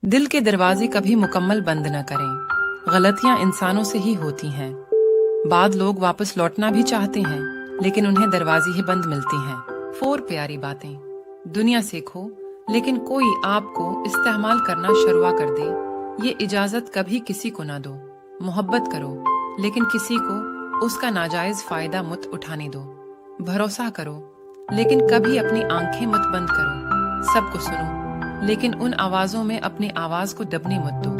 दिल के दरवाजे कभी मुकम्मल बंद न करें। गलतियां इंसानों से ही होती हैं। बाद लोग वापस लौटना भी चाहते हैं, लेकिन उन्हें दरवाजे ही बंद मिलती हैं। 4 प्यारी बातें। दुनिया सीखो, लेकिन कोई आपको इस्तेमाल करना शुरू कर दे, ये इजाजत कभी किसी को ना दो। मोहब्बत करो, लेकिन किसी को उसका नाजायज फायदा मत उठाने दो। भरोसा करो, लेकिन कभी अपनी आंखें मत बंद करो। सबको सुनो, लेकिन उन आवाजों में अपनी आवाज को दबने मत दो।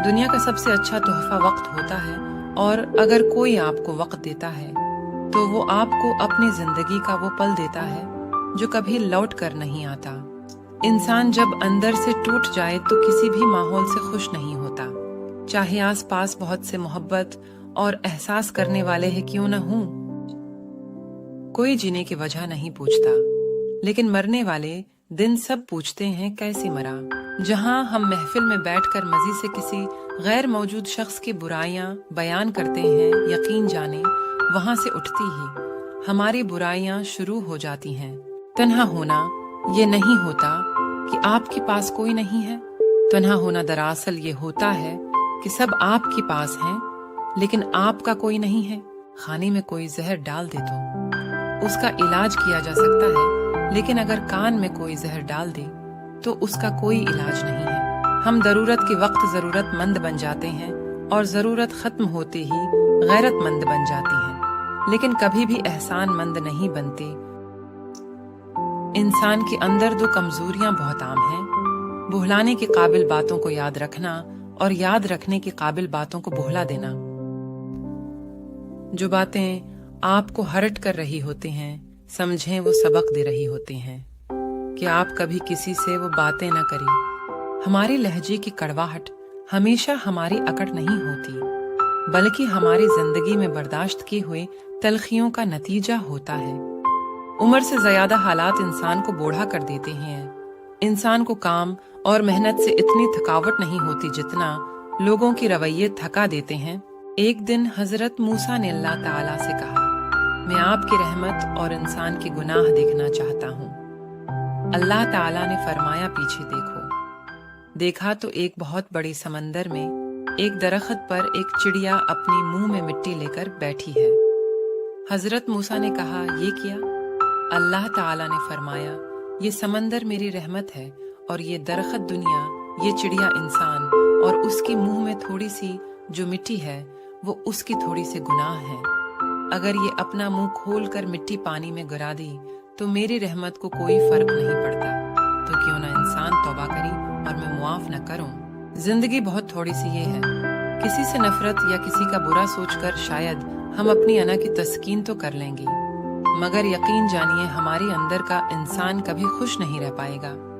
दुनिया का सबसे अच्छा तोहफा वक्त होता है, और अगर कोई आपको वक्त देता है तो वो आपको अपनी जिंदगी का वो पल देता है जो कभी लौट कर नहीं आता। इंसान जब अंदर से टूट जाए तो किसी भी माहौल से खुश नहीं होता, चाहे आस पास बहुत से मोहब्बत और एहसास करने वाले हैं क्यों न हों। कोई जीने की वजह नहीं पूछता, लेकिन मरने वाले दिन सब पूछते हैं कैसे मरा। जहां हम महफिल में बैठकर मजे से किसी गैर मौजूद शख्स की बुराइयां बयान करते हैं, यकीन जाने वहां से उठती ही हमारी बुराइयां शुरू हो जाती हैं। तन्हा होना ये नहीं होता कि आपके पास कोई नहीं है। तन्हा होना दरअसल ये होता है कि सब आपके पास हैं, लेकिन आपका कोई नहीं है। खाने में कोई जहर डाल दे तो उसका इलाज किया जा सकता है, लेकिन अगर कान में कोई जहर डाल दे तो उसका कोई इलाज नहीं है। हम जरूरत के वक्त जरूरतमंद बन जाते हैं, और जरूरत खत्म होते ही गैरतमंद बन जाते हैं, लेकिन कभी भी एहसानमंद नहीं बनते। इंसान के अंदर 2 कमजोरियां बहुत आम हैं: भुलाने के काबिल बातों को याद रखना, और याद रखने के काबिल बातों को भुला देना। जो बातें आपको हर्ट कर रही होती हैं, समझें वो सबक दे रही होती हैं। कि आप कभी किसी से वो बातें न करें। हमारे लहजे की कड़वाहट हमेशा हमारी अकड़ नहीं होती, बल्कि हमारी जिंदगी में बर्दाश्त किए हुए तलखियों का नतीजा होता है। उम्र से ज्यादा हालात इंसान को बूढ़ा कर देते हैं। इंसान को काम और मेहनत से इतनी थकावट नहीं होती जितना लोगों के रवैये थका देते हैं। एक दिन हजरत मूसा ने अल्लाह ताला से कहा, मैं आपकी रहमत और इंसान के गुनाह देखना चाहता हूँ। अल्लाह ताला ने फरमाया, पीछे देखो। देखा तो एक बहुत बड़ी समंदर में एक दरख्त पर एक चिड़िया अपनी मुंह में मिट्टी लेकर बैठी है। हजरत मूसा ने कहा, ये किया? अल्लाह ताला ने फरमाया, ये समंदर मेरी रहमत है, और ये दरख्त दुनिया, ये चिड़िया इंसान, और उसके मुंह में थोड़ी सी जो मिट्टी है वो उसकी थोड़ी सी गुनाह है। अगर ये अपना मुंह खोल कर मिट्टी पानी में गिरा दी तो मेरी रहमत को कोई फर्क नहीं पड़ता। तो क्यों ना इंसान तौबा करी और मैं मुआफ न करूं। जिंदगी बहुत थोड़ी सी ये है। किसी से नफरत या किसी का बुरा सोचकर शायद हम अपनी अना की तस्कीन तो कर लेंगे, मगर यकीन जानिए हमारे अंदर का इंसान कभी खुश नहीं रह पाएगा।